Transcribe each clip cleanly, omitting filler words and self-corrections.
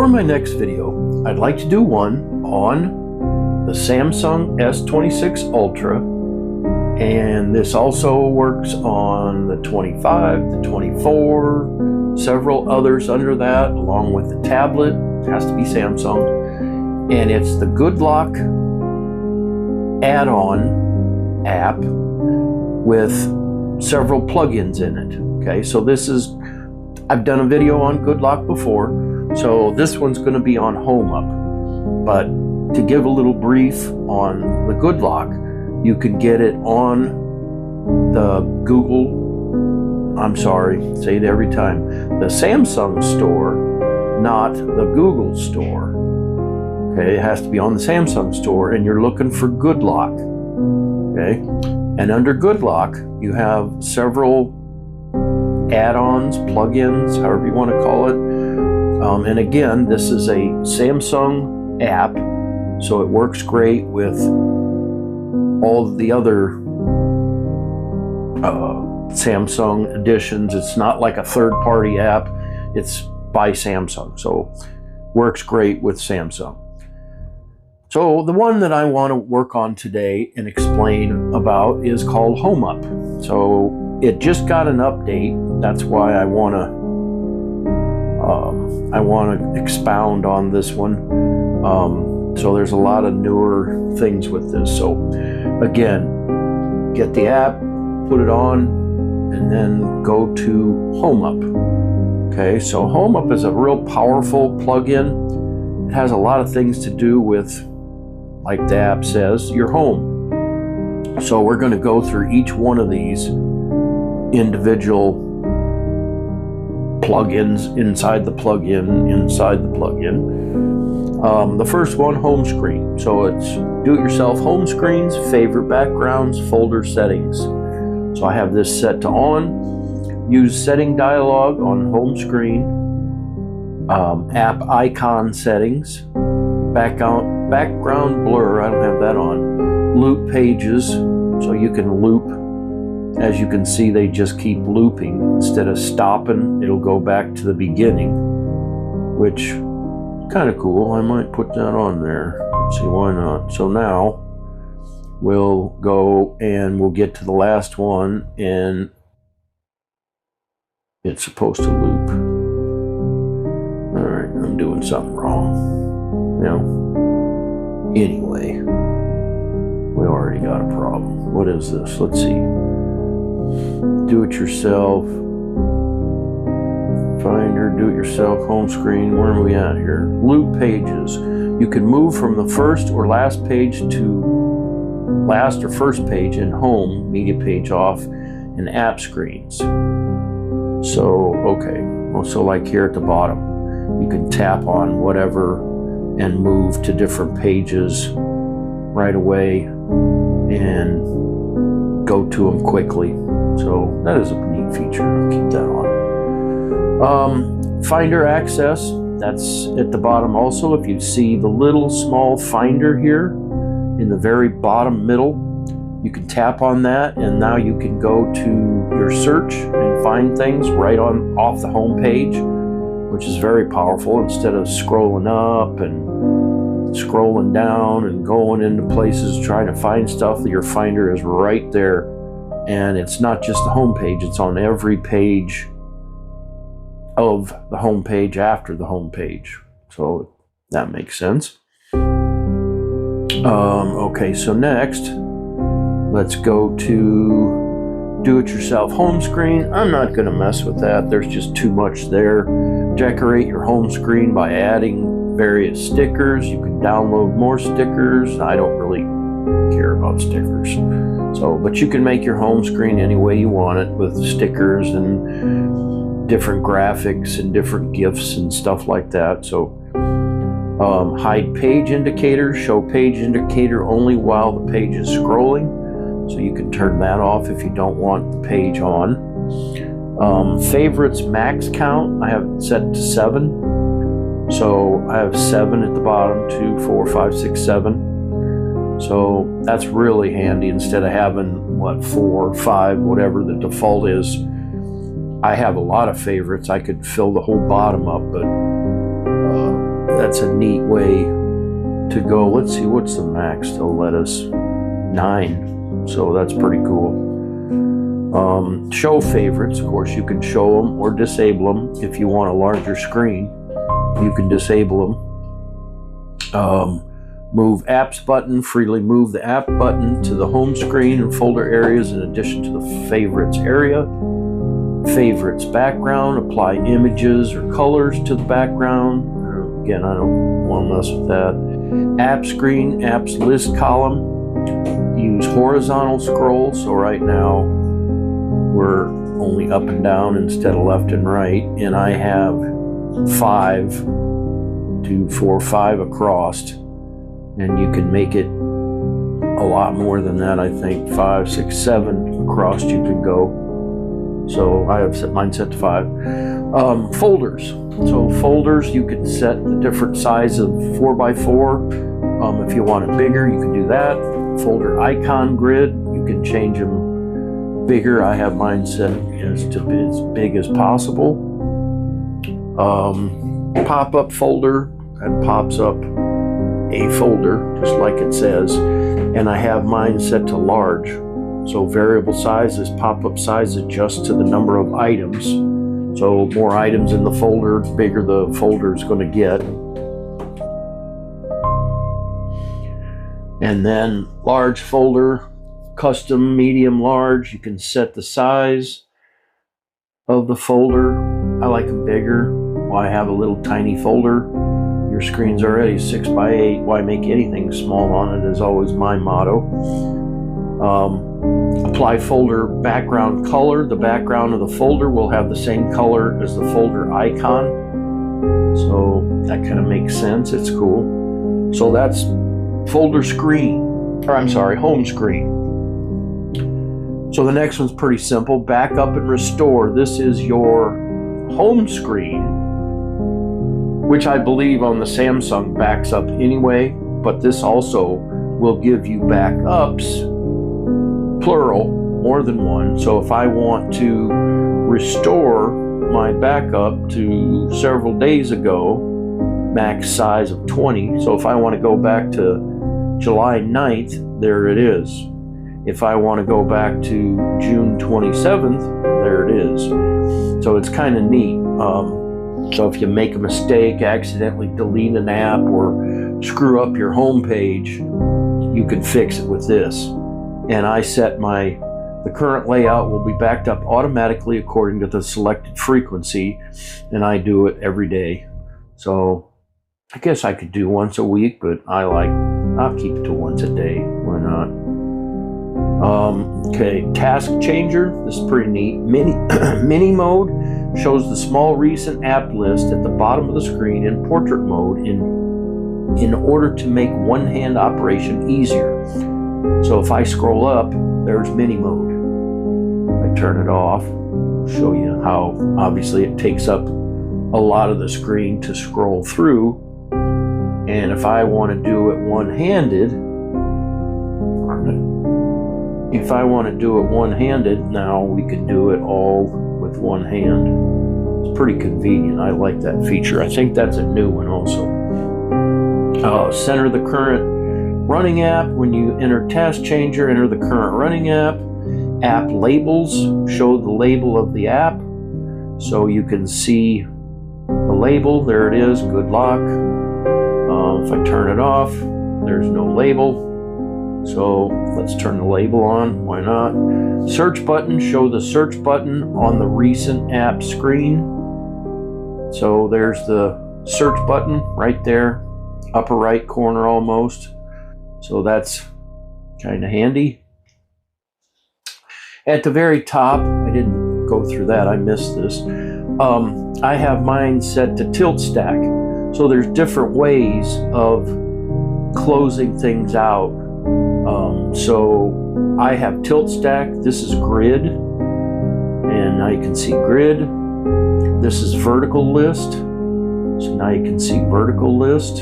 For my next video, I'd like to do one on the Samsung S26 Ultra, and this also works on the 25, the 24, several others under that, along with the tablet. It has to be Samsung, and it's the Good Lock add-on app with several plugins in it. Okay, so this is, I've done a video on Good Lock before, so this one's going to be on HomeUp. But to give a little brief on the Good Lock, you can get it on the say it every time, the Samsung store, not the Google store. Okay, it has to be on the Samsung store, and you're looking for Good Lock. Okay, and under Good Lock, you have several add-ons, plugins, however you want to call it. And again, this is a Samsung app, so it works great with all the other Samsung editions. It's not like a third-party app. It's by Samsung, so works great with Samsung. So the one that I want to work on today and explain about is called HomeUp. So it just got an update. That's why I want to expound on this one. So there's a lot of newer things with this. So again, get the app, put it on, and then go to HomeUp. Okay, so HomeUp is a real powerful plugin. It has a lot of things to do with, like the app says, your home. So we're going to go through each one of these individual plugins inside the plugin. The first one, home screen. So it's do-it-yourself home screens, favorite backgrounds, folder settings. So I have this set to on. Use setting dialog on home screen. App icon settings. Background blur, I don't have that on. Loop pages, so you can loop. As you can see, they just keep looping. Instead of stopping, it'll go back to the beginning, which is kind of cool. I might put that on there. Let's see, why not? So now we'll go and we'll get to the last one, and it's supposed to loop. All right, I'm doing something wrong. Anyway, we already got a problem. What is this? Let's see. Do it yourself. Finder, do it yourself, home screen. Where are we at here? Loop pages. You can move from the first or last page to last or first page in home, media page off, and app screens. So, okay. Well, so like here at the bottom, you can tap on whatever and move to different pages right away and go to them quickly. So that is a neat feature. I'll keep that on. Finder access, that's at the bottom also. If you see the little small finder here in the very bottom middle, you can tap on that, and now you can go to your search and find things right off the home page, which is very powerful. Instead of scrolling up and scrolling down and going into places trying to find stuff, your finder is right there. And it's not just the home page, it's on every page of the home page after the home page. So that makes sense. Okay, so next, let's go to do-it-yourself home screen. I'm not going to mess with that. There's just too much there. Decorate your home screen by adding various stickers. You can download more stickers. I don't really care about stickers. So, but you can make your home screen any way you want it, with stickers and different graphics and different GIFs and stuff like that. So hide page indicator, show page indicator only while the page is scrolling. So you can turn that off if you don't want the page on. Favorites max count, I have it set to 7. So I have 7 at the bottom, 2, 4, 5, 6, 7. So that's really handy instead of having, what, 4 or 5, whatever the default is. I have a lot of favorites. I could fill the whole bottom up, but that's a neat way to go. Let's see, what's the max they'll let us? 9. So that's pretty cool. Show favorites, of course, you can show them or disable them. If you want a larger screen, you can disable them. Move apps button, freely move the app button to the home screen and folder areas in addition to the favorites area. Favorites background, apply images or colors to the background. Again, I don't want to mess with that. App screen, apps list column. Use horizontal scroll. So right now we're only up and down instead of left and right. And I have 5, 2, 4, 5 across. And you can make it a lot more than that. I think 5, 6, 7 across you can go. So I have mine set to 5. Folders. So folders, you can set the different size of 4x4. If you want it bigger, you can do that. Folder icon grid, you can change them bigger. I have mine set as big as possible. Pop-up folder, that pops up a folder, just like it says. And I have mine set to large. So variable sizes, pop-up size adjusts to the number of items. So more items in the folder, bigger the folder is going to get. And then large folder, custom, medium, large. You can set the size of the folder. I like them bigger. Why have a little tiny folder? Your screen's already 6x8. Why make anything small on it is always my motto. Apply folder background color. The background of the folder will have the same color as the folder icon. So that kind of makes sense. It's cool. So that's folder screen, or I'm sorry, home screen. So the next one's pretty simple. Back up and restore. This is your home screen, which I believe on the Samsung backs up anyway, but this also will give you backups, plural, more than one. So if I want to restore my backup to several days ago, max size of 20. So if I want to go back to July 9th, there it is. If I want to go back to June 27th, there it is. So it's kind of neat. So if you make a mistake, accidentally delete an app or screw up your home page, you can fix it with this. And I set the current layout will be backed up automatically according to the selected frequency, and I do it every day. So I guess I could do once a week, but I'll keep it to once a day. Why not? Okay, task changer. This is pretty neat. Mini mode shows the small recent app list at the bottom of the screen in portrait mode in order to make one-hand operation easier. So if I scroll up, there's mini mode. If I turn it off, I'll show you how obviously it takes up a lot of the screen to scroll through. And if I want to do it one-handed, now we can do it all with one hand. It's pretty convenient. I like that feature. I think that's a new one also. Center the current running app. When you enter task changer, enter the current running app. App labels show the label of the app, so you can see the label. There it is. Good luck. If I turn it off, there's no label. So let's turn the label on. Why not? Search button. Show the search button on the recent app screen. So there's the search button right there, upper right corner almost. So that's kind of handy. At the very top, I didn't go through that, I missed this. I have mine set to tilt stack. So there's different ways of closing things out. So I have tilt stack. This is grid, and now you can see grid. This is vertical list. So now you can see vertical list.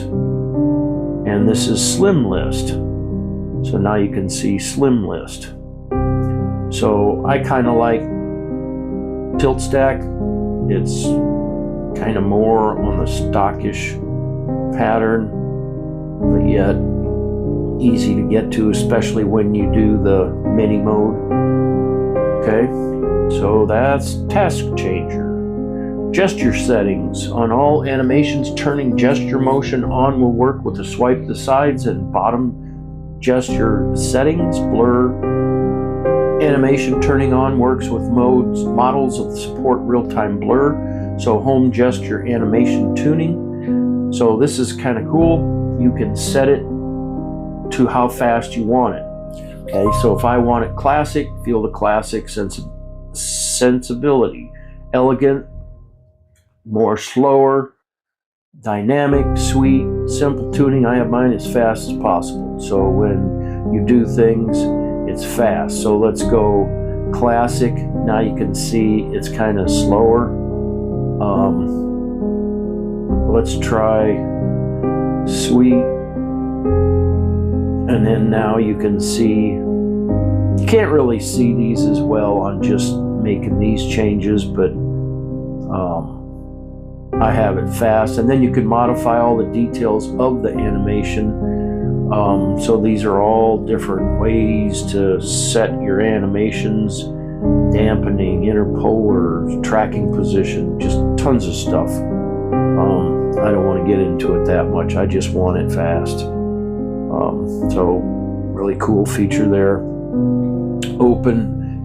And this is slim list. So now you can see slim list. So I kind of like tilt stack. It's kind of more on the stockish pattern, but yet easy to get to, especially when you do the mini mode. Okay, so that's task changer. Gesture settings. On all animations, turning gesture motion on will work with a swipe to the sides and bottom gesture settings. Blur animation turning on works with models of support real-time blur. So home gesture animation tuning. So this is kind of cool. You can set it to how fast you want it. Okay, so if I want it classic, feel the classic sensibility. Elegant, more slower, dynamic, sweet, simple tuning. I have mine as fast as possible. So when you do things, it's fast. So let's go classic. Now you can see it's kind of slower. Let's try sweet. And then now you can see, you can't really see these as well on just making these changes, but I have it fast. And then you can modify all the details of the animation. So these are all different ways to set your animations, dampening, interpolar, tracking position, just tons of stuff. I don't want to get into it that much. I just want it fast. So really cool feature there.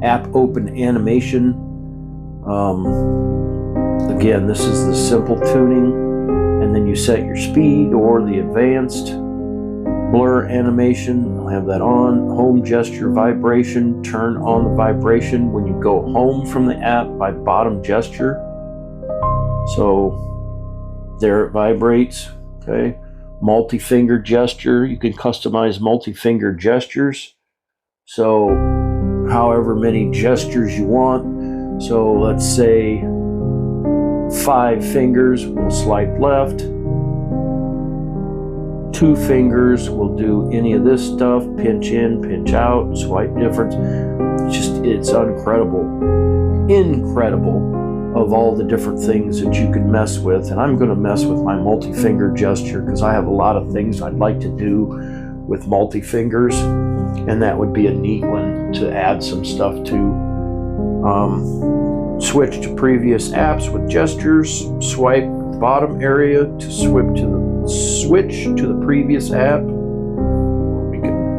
App open animation. Again, this is the simple tuning, and then you set your speed or the advanced. Blur animation, I'll have that on. Home gesture vibration, turn on the vibration when you go home from the app by bottom gesture. So there it vibrates. Okay. Multi-finger gesture, you can customize multi-finger gestures. So however many gestures you want. So let's say 5 fingers will swipe left. 2 fingers will do any of this stuff, pinch in, pinch out, swipe difference. It's incredible of all the different things that you can mess with. And I'm going to mess with my multi-finger gesture because I have a lot of things I'd like to do with multi-fingers, and that would be a neat one to add some stuff to. Switch to previous apps with gestures. Swipe the bottom area to switch to the previous app.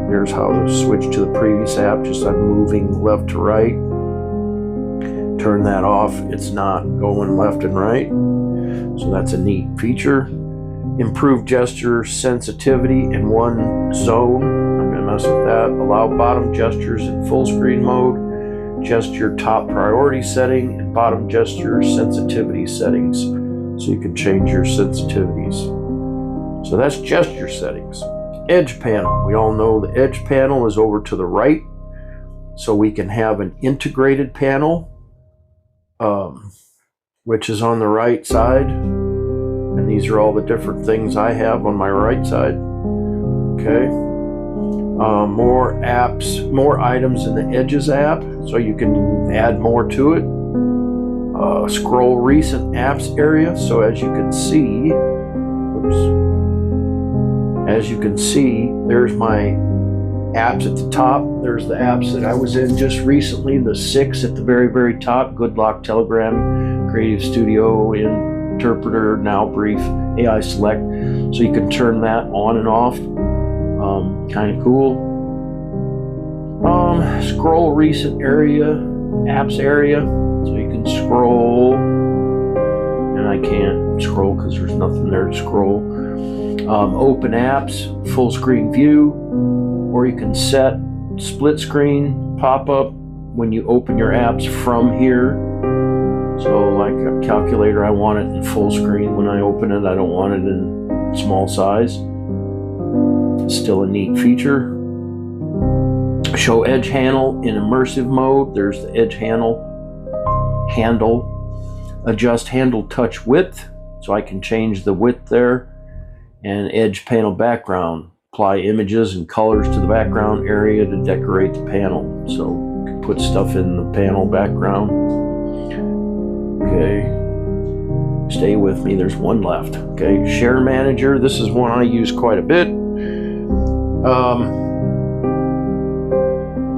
Here's how to switch to the previous app. Just I'm moving left to right. Turn that off. It's not going left and right. So that's a neat feature. Improve gesture sensitivity in one zone. I'm going to mess with that. Allow bottom gestures in full screen mode. Gesture top priority setting and bottom gesture sensitivity settings. So you can change your sensitivities. So that's gesture settings. Edge panel. We all know the edge panel is over to the right. So we can have an integrated panel, which is on the right side. And these are all the different things I have on my right side. Okay. More apps, more items in the Edges app, so you can add more to it. Scroll recent apps area, so as you can see, there's my apps at the top. There's the apps that I was in just recently, the 6 at the very, very top: Good Lock, Telegram, Creative Studio, Interpreter, Now Brief, AI Select. So you can turn that on and off. Kind of cool. Scroll recent area, apps area, so you can scroll, and I can't scroll because there's nothing there to scroll. Open apps, full screen view, or you can set split screen pop-up when you open your apps from here. So like a calculator, I want it in full screen when I open it. I don't want it in small size. Still a neat feature. Show edge handle in immersive mode. There's the edge handle. Adjust handle touch width, so I can change the width there. And edge panel background. Apply images and colors to the background area to decorate the panel. So you can put stuff in the panel background. Okay. Stay with me, there's one left. Okay, Share Manager. This is one I use quite a bit.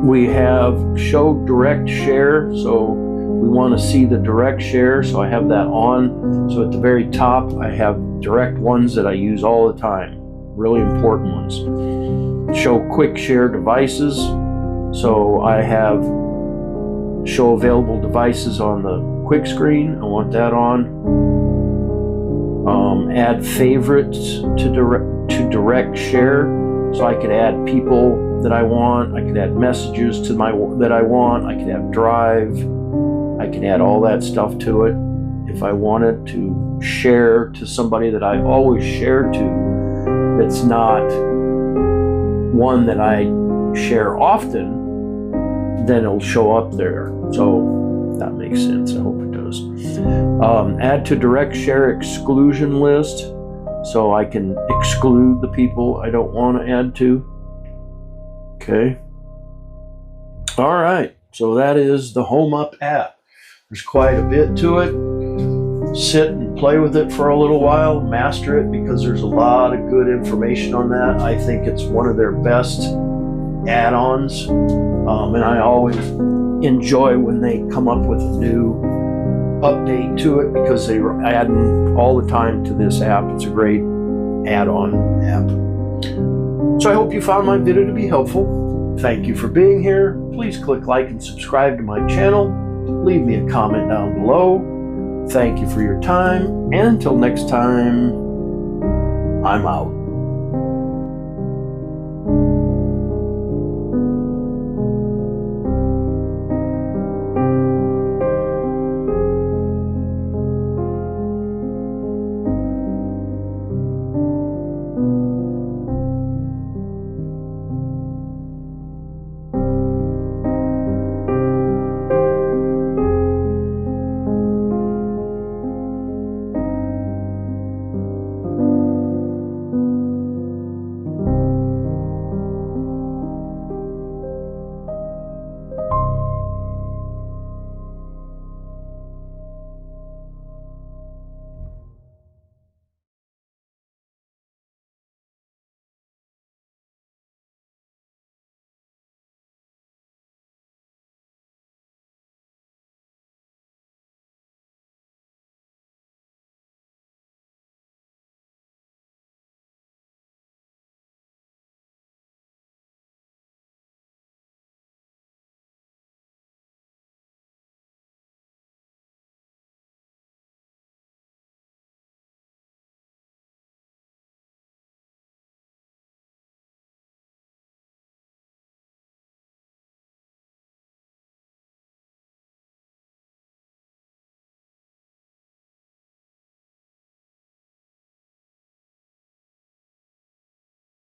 We have Show Direct Share, so we want to see the direct share, so I have that on. So at the very top, I have direct ones that I use all the time, really important ones. Show Quick Share Devices, so I have Show Available Devices on the quick screen. I want that on. Add Favorites to direct share, so I could add people that I want. I could add messages to that I want. I could have Drive. I can add all that stuff to it. If I wanted to share to somebody that I always share to, that's not one that I share often, then it'll show up there. So that makes sense. I hope it does. Add to direct share exclusion list, so I can exclude the people I don't want to add to. Okay. All right. So that is the HomeUp app. There's quite a bit to it. Sit and play with it for a little while, master it, because there's a lot of good information on that. I think it's one of their best add-ons, and I always enjoy when they come up with a new update to it, because they are adding all the time to this app. It's a great add-on app. So I hope you found my video to be helpful. Thank you for being here. Please click like and subscribe to my channel. Leave me a comment down below. Thank you for your time, and until next time, I'm out.